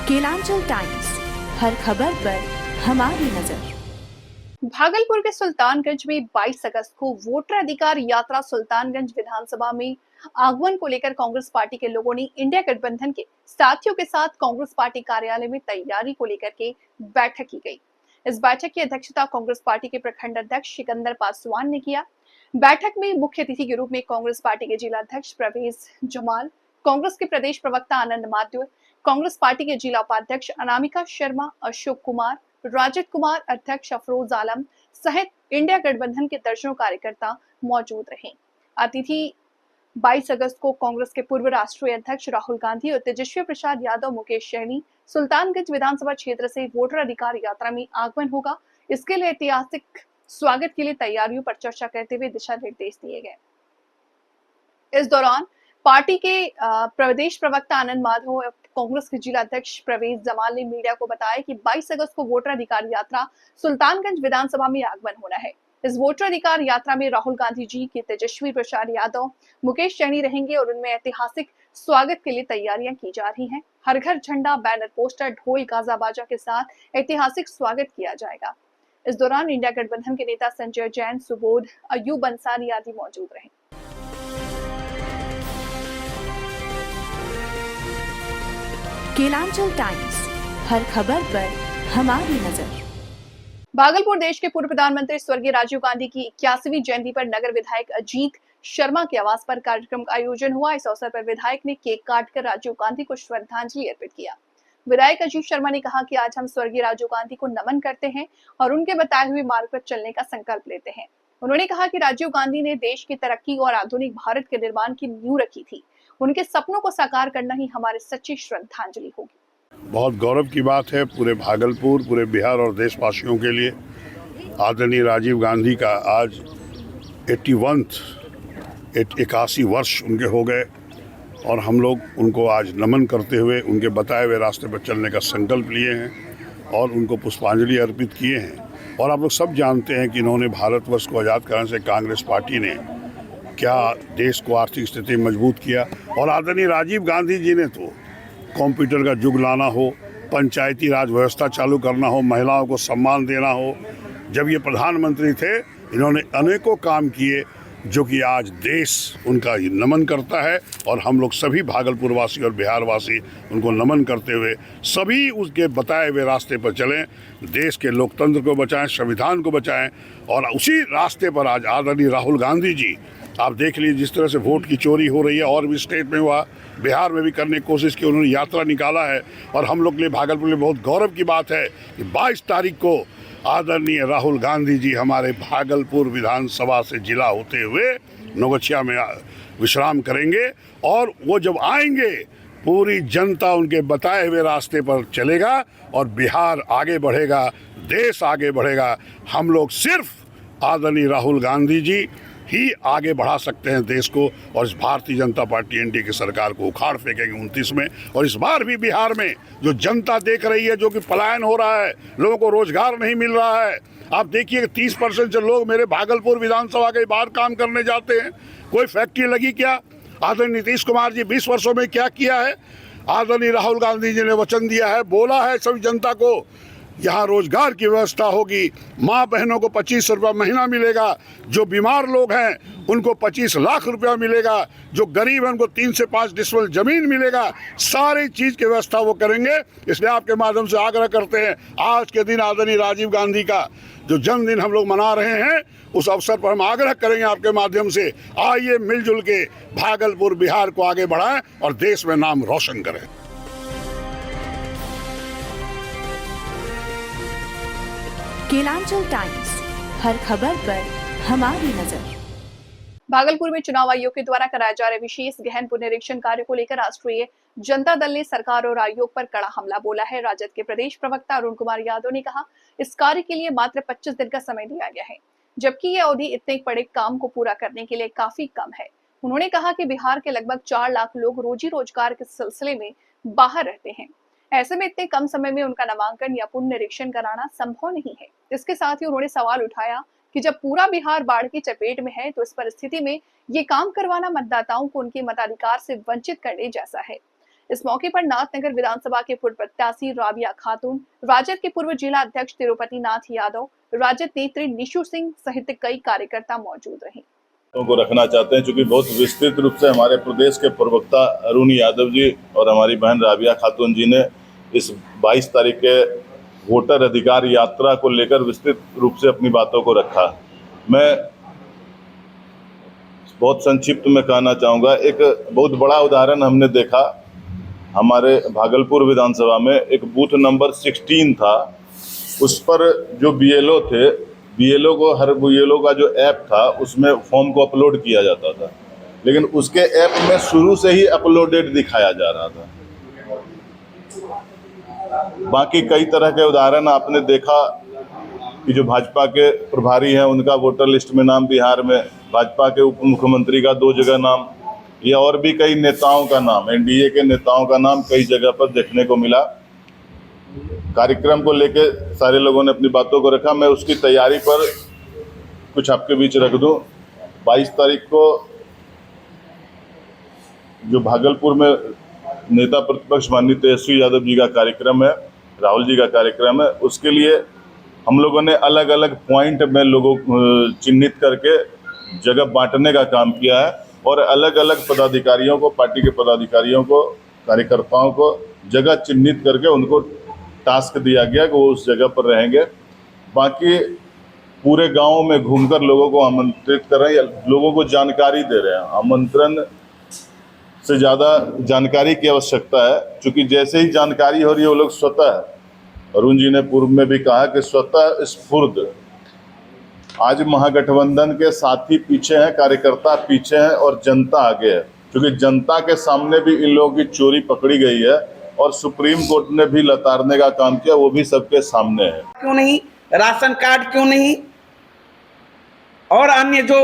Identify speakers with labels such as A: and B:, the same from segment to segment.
A: Kelanchal times, हर खबर पर हमारी नजर।
B: भागलपुर के सुल्तानगंज में 22 अगस्त को वोटर अधिकार यात्रा सुल्तानगंज विधानसभा में आगमन को लेकर कांग्रेस पार्टी के लोगों ने इंडिया गठबंधन के साथियों के साथ कांग्रेस पार्टी कार्यालय में तैयारी को लेकर के बैठक की गई। इस बैठक की अध्यक्षता कांग्रेस पार्टी के प्रखंड अध्यक्ष सिकंदर पासवान ने किया। बैठक में मुख्य अतिथि के रूप में कांग्रेस पार्टी के जिला अध्यक्ष परवेज जमाल, कांग्रेस के प्रदेश प्रवक्ता आनंद माथुर, कांग्रेस पार्टी के जिला उपाध्यक्ष अनामिका शर्मा, अशोक कुमार, राजद कुमार, अध्यक्ष अफरोज आलम सहित इंडिया गठबंधन के दर्जनों कार्यकर्ता मौजूद रहे। अतिथि 22 अगस्त को कांग्रेस के पूर्व राष्ट्रीय अध्यक्ष राहुल गांधी और तेजस्वी प्रसाद यादव, मुकेश सहनी सुल्तानगंज विधानसभा क्षेत्र से वोटर अधिकार यात्रा में आगमन होगा। इसके लिए ऐतिहासिक स्वागत के लिए तैयारियों पर चर्चा करते हुए दिशा निर्देश दिए गए। इस दौरान पार्टी के प्रदेश प्रवक्ता आनंद माधव और कांग्रेस के जिला अध्यक्ष परवेज जमाल ने मीडिया को बताया कि 22 अगस्त को वोटर अधिकार यात्रा सुल्तानगंज विधानसभा में आगमन होना है। इस वोटर अधिकार यात्रा में राहुल गांधी जी के तेजस्वी प्रसाद यादव, मुकेश सहनी रहेंगे और उनमें ऐतिहासिक स्वागत के लिए तैयारियां की जा रही हैं। हर घर झंडा, बैनर, पोस्टर, ढोल, गाजा बाजा के साथ ऐतिहासिक स्वागत किया जाएगा। इस दौरान इंडिया गठबंधन के नेता संजय जैन, सुबोध, अयूब अंसारी आदि मौजूद रहे।
A: केलांचल टाइम्स, हर खबर पर हमारी नजर।
B: भागलपुर देश के पूर्व प्रधानमंत्री स्वर्गीय राजीव गांधी की 81वीं जयंती पर नगर विधायक अजीत शर्मा के आवास पर कार्यक्रम का आयोजन हुआ। इस अवसर पर विधायक ने केक काटकर राजीव गांधी को श्रद्धांजलि अर्पित किया। विधायक अजीत शर्मा ने कहा कि आज हम स्वर्गीय राजीव गांधी को नमन करते हैं और उनके बताए हुए मार्ग पर चलने का संकल्प लेते हैं। उन्होंने कहा कि राजीव गांधी ने देश की तरक्की और आधुनिक भारत के निर्माण की नींव रखी थी। उनके सपनों को साकार करना ही हमारी सच्ची श्रद्धांजलि होगी।
C: बहुत गौरव की बात है पूरे भागलपुर, पूरे बिहार और देशवासियों के लिए। आदरणीय राजीव गांधी का आज 81 वर्ष उनके हो गए और हम लोग उनको आज नमन करते हुए उनके बताए हुए रास्ते पर चलने का संकल्प लिए हैं और उनको पुष्पांजलि अर्पित किए हैं। और आप लोग सब जानते हैं कि इन्होंने भारतवर्ष को आज़ाद कराने से कांग्रेस पार्टी ने क्या देश को आर्थिक स्थिति मजबूत किया। और आदरणीय राजीव गांधी जी ने तो कंप्यूटर का युग लाना हो, पंचायती राज व्यवस्था चालू करना हो, महिलाओं को सम्मान देना हो, जब ये प्रधानमंत्री थे इन्होंने अनेकों काम किए जो कि आज देश उनका नमन करता है। और हम लोग सभी भागलपुर वासी और बिहार वासी उनको नमन करते हुए सभी उसके बताए हुए रास्ते पर चलें, देश के लोकतंत्र को बचाएं, संविधान को बचाएं। और उसी रास्ते पर आज आदरणीय राहुल गांधी जी, आप देख लीजिए जिस तरह से वोट की चोरी हो रही है, और भी स्टेट में हुआ, बिहार में भी करने की कोशिश की, उन्होंने यात्रा निकाला है। और हम लोग के लिए भागलपुर में बहुत गौरव की बात है कि 22 तारीख को आदरणीय राहुल गांधी जी हमारे भागलपुर विधानसभा से जिला होते हुए नौगछिया में विश्राम करेंगे। और वो जब आएंगे पूरी जनता उनके बताए हुए रास्ते पर चलेगा और बिहार आगे बढ़ेगा, देश आगे बढ़ेगा। हम लोग सिर्फ आदरणीय राहुल गांधी जी ही आगे बढ़ा सकते हैं देश को। और इस भारतीय जनता पार्टी एनडीए की सरकार को उखाड़ फेंकेंगे 29 में। और इस बार भी बिहार में जो जनता देख रही है, जो कि पलायन हो रहा है, लोगों को रोजगार नहीं मिल रहा है, आप देखिए कि 30% से लोग मेरे भागलपुर विधानसभा के बाहर काम करने जाते हैं। कोई फैक्ट्री लगी क्या? आदरणीय नीतीश कुमार जी 20 वर्षों में क्या किया है? आदरणीय राहुल गांधी जी ने वचन दिया है, बोला है सभी जनता को, यहाँ रोजगार की व्यवस्था होगी, माँ बहनों को 25 रुपया महीना मिलेगा, जो बीमार लोग हैं उनको 25 लाख रुपया मिलेगा, जो गरीब हैं उनको 3 से 5 डिसमिल जमीन मिलेगा। सारी चीज़ की व्यवस्था वो करेंगे। इसलिए आपके माध्यम से आग्रह करते हैं, आज के दिन आदरणीय राजीव गांधी का जो जन्मदिन हम लोग मना रहे हैं, उस अवसर पर हम आग्रह करेंगे आपके माध्यम से, आइए मिलजुल के भागलपुर बिहार को आगे बढ़ाएं और देश में नाम रोशन करें।
A: केलांचल टाइम्स, हर खबर पर हमारी नजर।
B: भागलपुर में चुनाव आयोग के द्वारा कराए जा रहे विशेष गहन पुनरीक्षण कार्य को लेकर राष्ट्रीय जनता दल ने सरकार और आयोग पर कड़ा हमला बोला है। राजद के प्रदेश प्रवक्ता अरुण कुमार यादव ने कहा, इस कार्य के लिए मात्र 25 दिन का समय दिया गया है, जबकि यह अवधि इतने बड़े काम को पूरा करने के लिए काफी कम है। उन्होंने कहा कि बिहार के लगभग 4 लाख लोग रोजी रोजगार के सिलसिले में बाहर रहते हैं। ऐसे में इतने कम समय में उनका नामांकन या पुनरीक्षण कराना संभव नहीं है। इसके साथ ही उन्होंने सवाल उठाया कि जब पूरा बिहार बाढ़ की चपेट में है तो इस परिस्थिति में ये काम करवाना मतदाताओं को उनके मताधिकार से वंचित करने जैसा है। इस मौके पर नाथनगर विधानसभा के पूर्व प्रत्याशी राबिया खातून, राजद के पूर्व जिला अध्यक्ष तिरुपति नाथ यादव, राजद नेत्री निशु सिंह सहित कई कार्यकर्ता मौजूद रहे।
D: को रखना चाहते हैं, चूंकि बहुत विस्तृत रूप से हमारे प्रदेश के प्रवक्ता अरुण यादव जी और हमारी बहन राबिया खातून जी ने इस 22 तारीख के वोटर अधिकार यात्रा को लेकर विस्तृत रूप से अपनी बातों को रखा। मैं बहुत संक्षिप्त में कहना चाहूँगा, एक बहुत बड़ा उदाहरण हमने देखा हमारे भागलपुर विधानसभा में। एक बूथ नंबर 16 था, उस पर जो बीएलओ थे, बीएलओ को हर बीएलओ का जो ऐप था उसमें फॉर्म को अपलोड किया जाता था, लेकिन उसके ऐप में शुरू से ही अपलोडेड दिखाया जा रहा था। बाकी कई तरह के उदाहरण आपने देखा कि जो भाजपा के प्रभारी हैं उनका वोटर लिस्ट में नाम बिहार में, भाजपा के उप मुख्यमंत्री का 2 जगह नाम, या और भी कई नेताओं का नाम, एनडीए के नेताओं का नाम कई जगह पर देखने को मिला। कार्यक्रम को लेके सारे लोगों ने अपनी बातों को रखा। मैं उसकी तैयारी पर कुछ आपके बीच रख दूं। 22 तारीख को जो भागलपुर में नेता प्रतिपक्ष माननीय तेजस्वी यादव जी का कार्यक्रम है, राहुल जी का कार्यक्रम है, उसके लिए हम लोगों ने अलग अलग पॉइंट में लोगों चिन्हित करके जगह बांटने का काम किया है और अलग अलग पदाधिकारियों को, पार्टी के पदाधिकारियों को, कार्यकर्ताओं को जगह चिन्हित करके उनको टास्क दिया गया कि वो उस जगह पर रहेंगे। बाकी पूरे गांव में घूमकर लोगों को आमंत्रित कर रहे हैं, लोगों को जानकारी दे रहे हैं। आमंत्रण से ज़्यादा जानकारी की आवश्यकता है, क्योंकि जैसे ही जानकारी हो रही है वो लोग स्वतः, अरुण जी ने पूर्व में भी कहा कि स्वतः स्फूर्त, आज महागठबंधन के साथी पीछे हैं, कार्यकर्ता पीछे हैं और जनता आगे है, क्योंकि जनता के सामने भी इन लोगों की चोरी पकड़ी गई है और सुप्रीम कोर्ट ने भी लताड़ने का काम किया, वो भी सबके सामने है।
E: क्यों नहीं, राशन कार्ड क्यों नहीं, और अन्य जो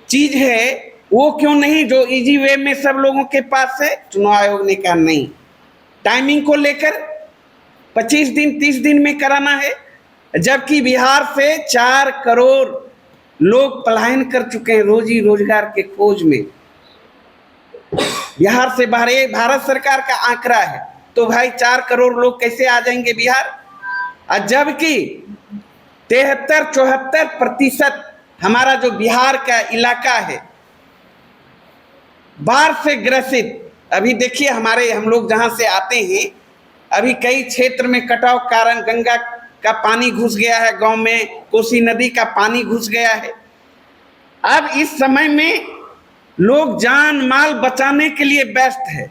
E: चीज है वो क्यों नहीं, जो इजी वे में सब लोगों के पास है। चुनाव आयोग ने कहा नहीं, टाइमिंग को लेकर 25 दिन 30 दिन में कराना है, जबकि बिहार से 4 करोड़ लोग पलायन कर चुके हैं रोजी रोजगार के खोज में। बिहार से बाहर, ये भारत सरकार का आंकड़ा है, तो भाई 4 करोड़ लोग कैसे आ जाएंगे बिहार। और जबकि 73-74% हमारा जो बिहार का इलाका है बाढ़ से ग्रसित। अभी देखिए हम लोग जहां से आते हैं, अभी कई क्षेत्र में कटाव कारण गंगा का पानी घुस गया है, गांव में कोसी नदी का पानी घुस गया है। अब इस समय में लोग जान माल बचाने के लिए व्यस्त है,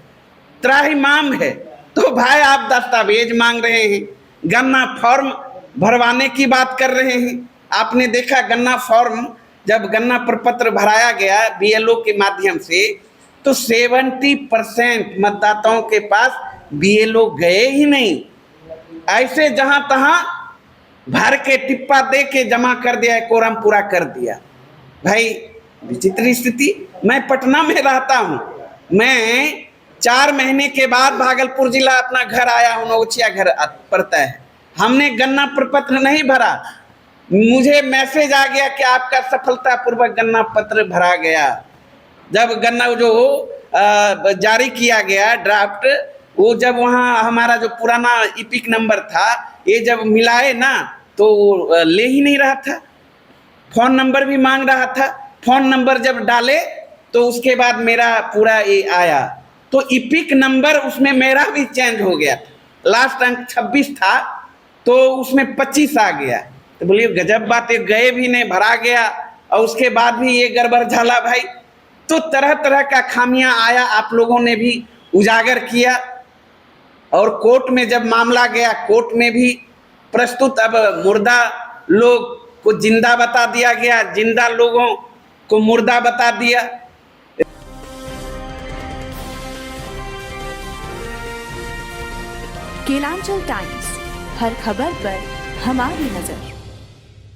E: त्राहिमाम है, तो भाई आप दस्तावेज मांग रहे हैं, गन्ना फॉर्म भरवाने की बात कर रहे हैं। आपने देखा गन्ना फॉर्म, जब गन्ना प्रपत्र भराया गया बीएलओ के माध्यम से, तो 70% मतदाताओं के पास बीएलओ गए ही नहीं। ऐसे जहां तहां भर के टिप्पा दे के जमा कर दिया, कोरम पूरा कर दिया। भाई विचित्र स्थिति। मैं पटना में रहता हूं, मैं 4 महीने के बाद भागलपुर जिला अपना घर आया हूं, नौचिया घर पड़ता है। हमने गन्ना प्रपत्र नहीं भरा, मुझे मैसेज आ गया कि आपका सफलतापूर्वक गन्ना पत्र भरा गया। जब गन्ना जो जारी किया गया ड्राफ्ट, वो जब वहाँ हमारा जो पुराना इपिक नंबर था, ये जब मिलाए ना तो ले ही नहीं रहा था, फ़ोन नंबर भी मांग रहा था। फ़ोन नंबर जब डाले तो उसके बाद मेरा पूरा ये आया, तो इपिक नंबर उसमें मेरा भी चेंज हो गया था। लास्ट अंक 26 था तो उसमें 25 आ गया। तो बोलिए गजब बात है, गए भी नहीं, भरा गया और उसके बाद भी ये गड़बड़ झाला भाई। तो तरह तरह का खामियां आया, आप लोगों ने भी उजागर किया। और कोर्ट में जब मामला गया, कोर्ट में भी प्रस्तुत, अब मुर्दा लोग को जिंदा बता दिया गया, जिंदा लोगों को मुर्दा बता दिया।
A: केलांचल टाइम्स, हर खबर पर हमारी नजर।